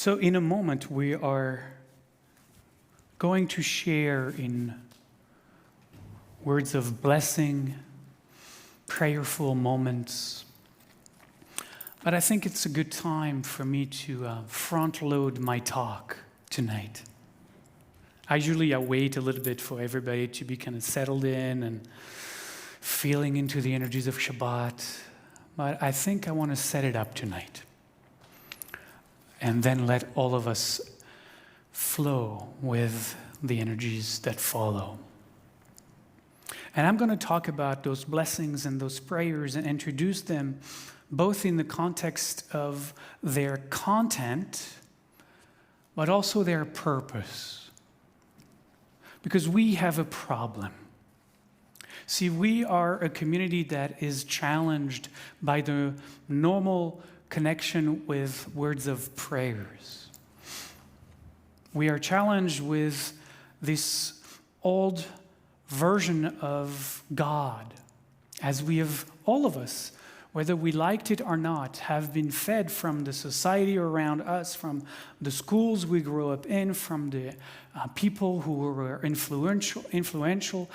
So in a moment, we are going to share in words of blessing, prayerful moments. But I think it's a good time for me to front load my talk tonight. I wait a little bit for everybody to be kind of settled in and feeling into the energies of Shabbat. But I think I want to set it up tonight. And then let all of us flow with the energies that follow. And I'm going to talk about those blessings and those prayers and introduce them both in the context of their content, but also their purpose. Because we have a problem. See, we are a community that is challenged by the normal connection with words of prayers. We are challenged with this old version of God, as we have, all of us, whether we liked it or not, have been fed from the society around us, from the schools we grew up in, from the people who were influential,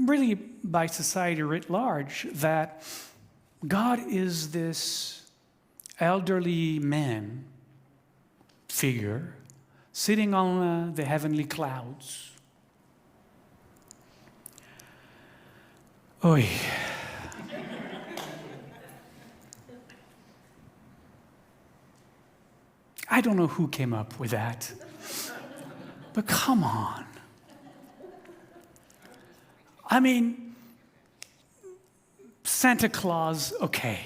really by society writ large, that God is this elderly man figure sitting on the heavenly clouds. Oy. I don't know who came up with that, but come on. I mean, Santa Claus, okay.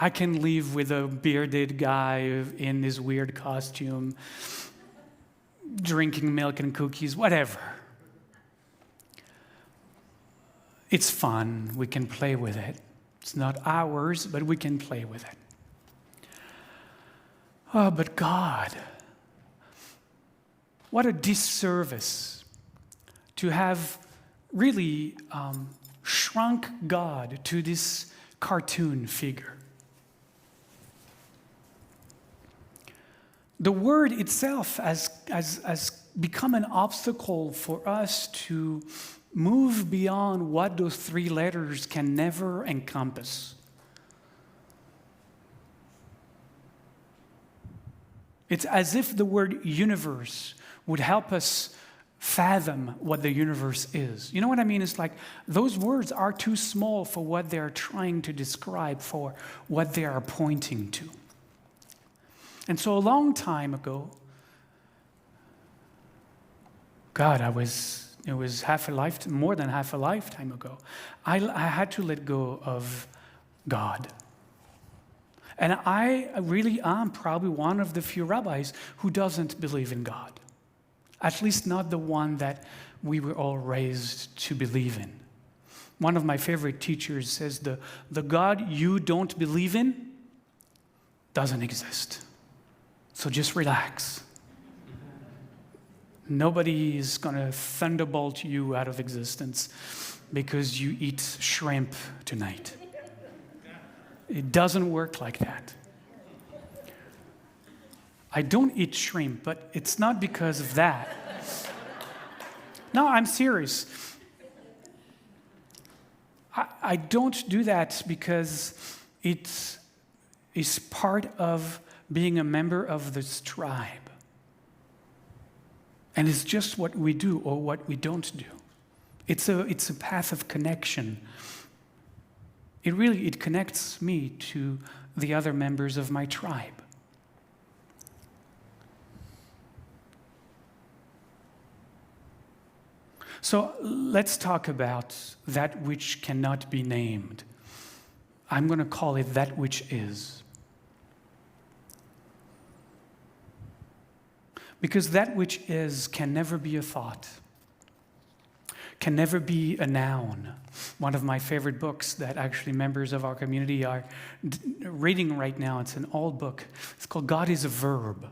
I can live with a bearded guy in his weird costume, drinking milk and cookies, whatever. It's fun. We can play with it. It's not ours, but we can play with it. Oh, but God, what a disservice to have really shrunk God to this cartoon figure. The word itself has become an obstacle for us to move beyond what those three letters can never encompass. It's as if the word universe would help us fathom what the universe is. You know what I mean? It's like those words are too small for what they're trying to describe, for what they are pointing to. And so a long time ago, God, it was more than half a lifetime ago, I had to let go of God. And I really am probably one of the few rabbis who doesn't believe in God. At least not the one that we were all raised to believe in. One of my favorite teachers says the God you don't believe in doesn't exist. So just relax. Nobody is going to thunderbolt you out of existence because you eat shrimp tonight. It doesn't work like that. I don't eat shrimp, but it's not because of that. No, I'm serious. I don't do that because it is part of being a member of this tribe. And it's just what we do or what we don't do. It's a path of connection. It connects me to the other members of my tribe. So let's talk about that which cannot be named. I'm going to call it that which is. Because that which is can never be a thought, can never be a noun. One of my favorite books that actually members of our community are reading right now, it's an old book. It's called God is a Verb.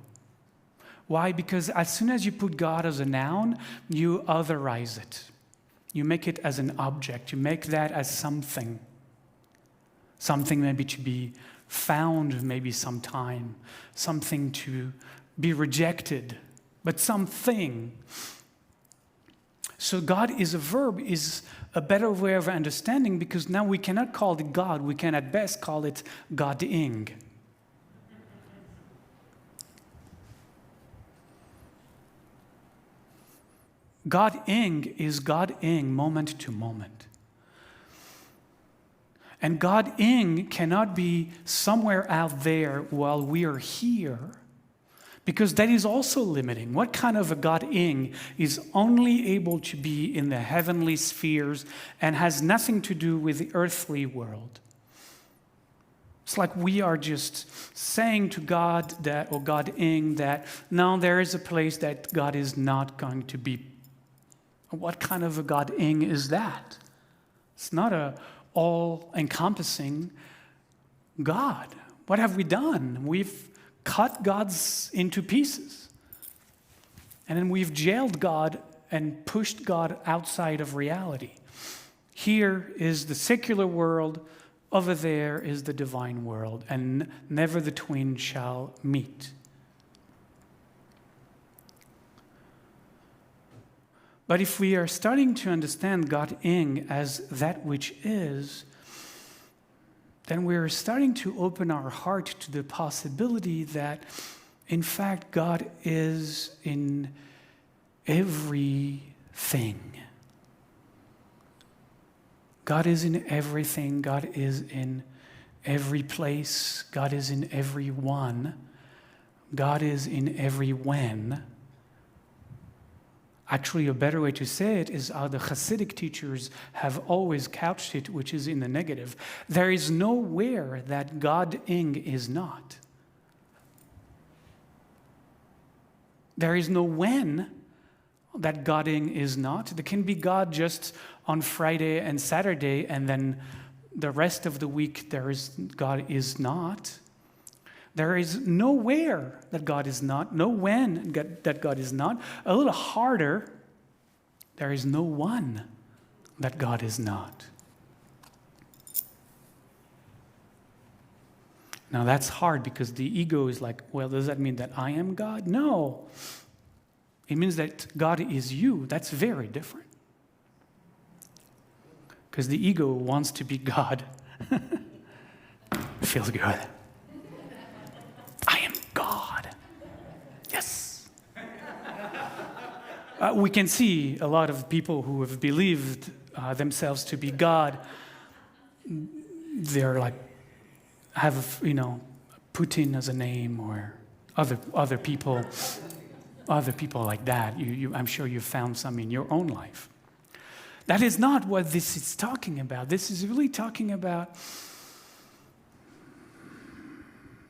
Why? Because as soon as you put God as a noun, you otherize it. You make it as an object. You make that as something. Something maybe to be found maybe sometime, something to be rejected, but something. So God is a verb is a better way of understanding, because now we cannot call it God, we can at best call it God-ing. God-ing is God-ing moment to moment. And God-ing cannot be somewhere out there while we are here, because that is also limiting. What kind of a God-ing is only able to be in the heavenly spheres and has nothing to do with the earthly world? It's like we are just saying to God that, or God-ing, that no, there is a place that God is not going to be. What kind of a God-ing is that? It's not a all-encompassing God. What have we done? We've cut God's into pieces. And then we've jailed God and pushed God outside of reality. Here is the secular world, over there is the divine world, and never the twain shall meet. But if we are starting to understand God-ing as that which is, then we're starting to open our heart to the possibility that, in fact, God is in everything. God is in everything. God is in every place. God is in every one. God is in every when. Actually, a better way to say it is how the Hasidic teachers have always couched it, which is in the negative. There is nowhere that God-ing is not. There is no when that God-ing is not. There can be God just on Friday and Saturday, and then the rest of the week God is not. There is nowhere that God is not, no when that God is not. A little harder, there is no one that God is not. Now that's hard, because the ego is like, well, does that mean that I am God? No. It means that God is you. That's very different. Because the ego wants to be God. Feels good. I am God. Yes. We can see a lot of people who have believed themselves to be God. They're like, have, Putin as a name, or other people like that. I'm sure you've found some in your own life. That is not what this is talking about. This is really talking about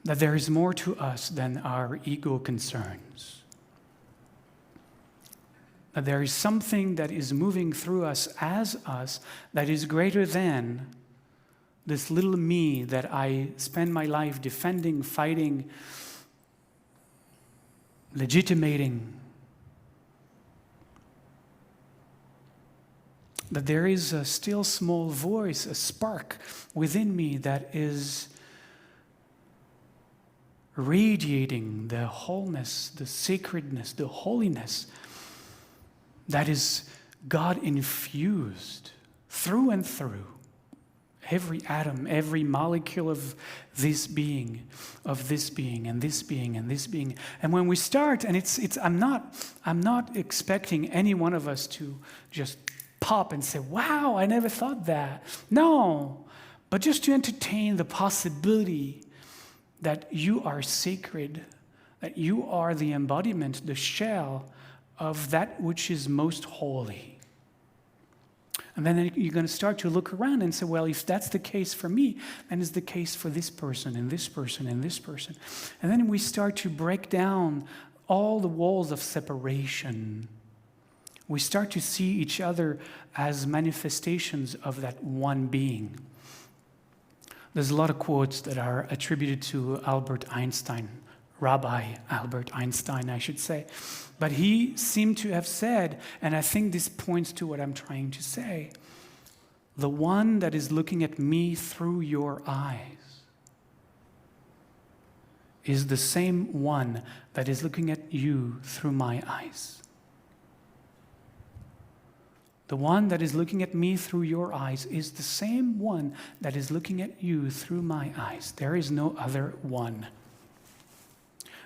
that there is more to us than our ego concerns. That there is something that is moving through us as us that is greater than this little me that I spend my life defending, fighting, legitimating. That there is a still small voice, a spark within me that is radiating the wholeness, the sacredness, the holiness that is God infused through and through. Every atom, every molecule of this being, and this being, and this being. And when we start, and I'm not expecting any one of us to just pop and say, wow, I never thought that. No, but just to entertain the possibility that you are sacred, that you are the embodiment, the shell of that which is most holy. And then you're going to start to look around and say, well, if that's the case for me, then it's the case for this person and this person and this person. And then we start to break down all the walls of separation. We start to see each other as manifestations of that one being. There's a lot of quotes that are attributed to Albert Einstein, Rabbi Albert Einstein, I should say. But he seemed to have said, and I think this points to what I'm trying to say, the one that is looking at me through your eyes is the same one that is looking at you through my eyes. The one that is looking at me through your eyes is the same one that is looking at you through my eyes. There is no other one.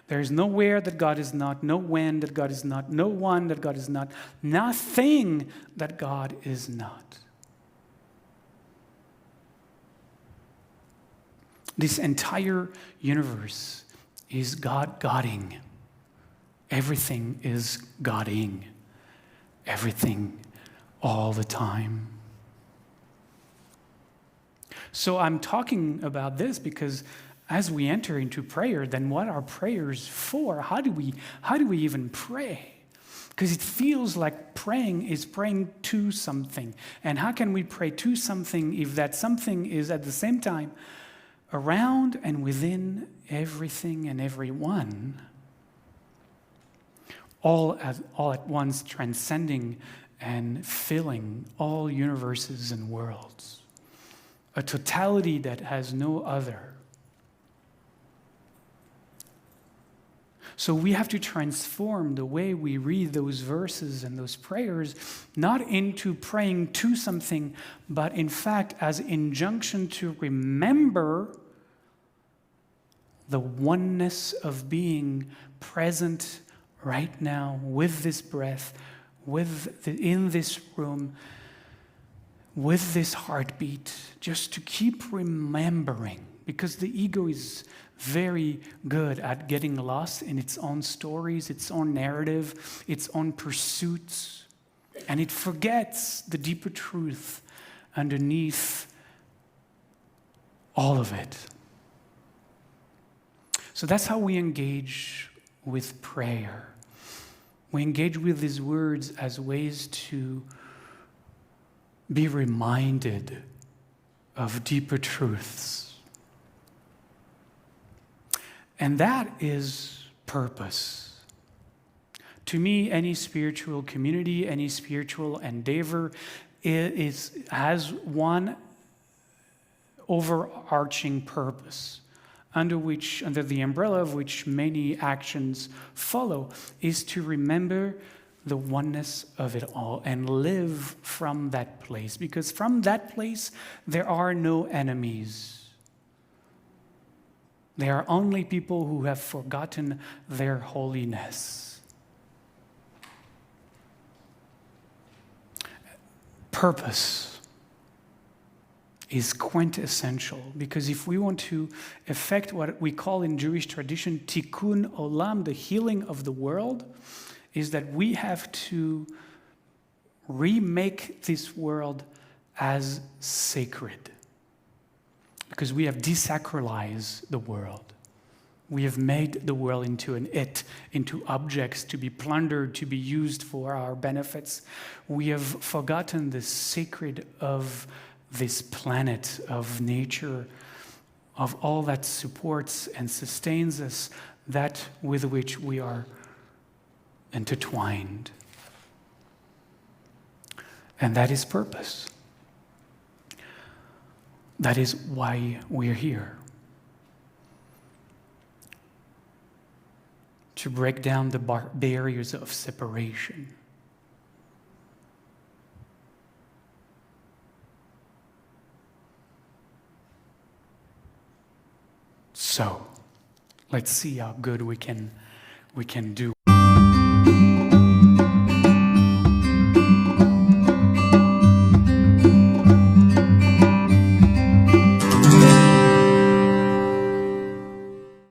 There is nowhere that God is not, no when that God is not, no one that God is not, nothing that God is not. This entire universe is God-godding. Everything is Godding. Everything all the time. So I'm talking about this because as we enter into prayer, then what are prayers for? How do we even pray? Because it feels like praying is praying to something. And how can we pray to something if that something is at the same time around and within everything and everyone, all at once transcending and filling all universes and worlds, a totality that has no other. So we have to transform the way we read those verses and those prayers, not into praying to something, but in fact as injunction to remember the oneness of being present right now with this breath, in this room, with this heartbeat, just to keep remembering, because the ego is very good at getting lost in its own stories, its own narrative, its own pursuits, and it forgets the deeper truth underneath all of it. So that's how we engage with prayer. We engage with these words as ways to be reminded of deeper truths. And that is purpose. To me, any spiritual community, any spiritual endeavor has one overarching purpose, under the umbrella of which many actions follow, is to remember the oneness of it all and live from that place. Because from that place, there are no enemies. There are only people who have forgotten their holiness. Purpose is quintessential, because if we want to effect what we call in Jewish tradition tikkun olam, the healing of the world, is that we have to remake this world as sacred, because we have desacralized the world. We have made the world into into objects to be plundered, to be used for our benefits. We have forgotten the sacred of this planet, of nature, of all that supports and sustains us, that with which we are intertwined. And that is purpose. That is why we're here. To break down the barriers of separation. So, let's see how good we can do.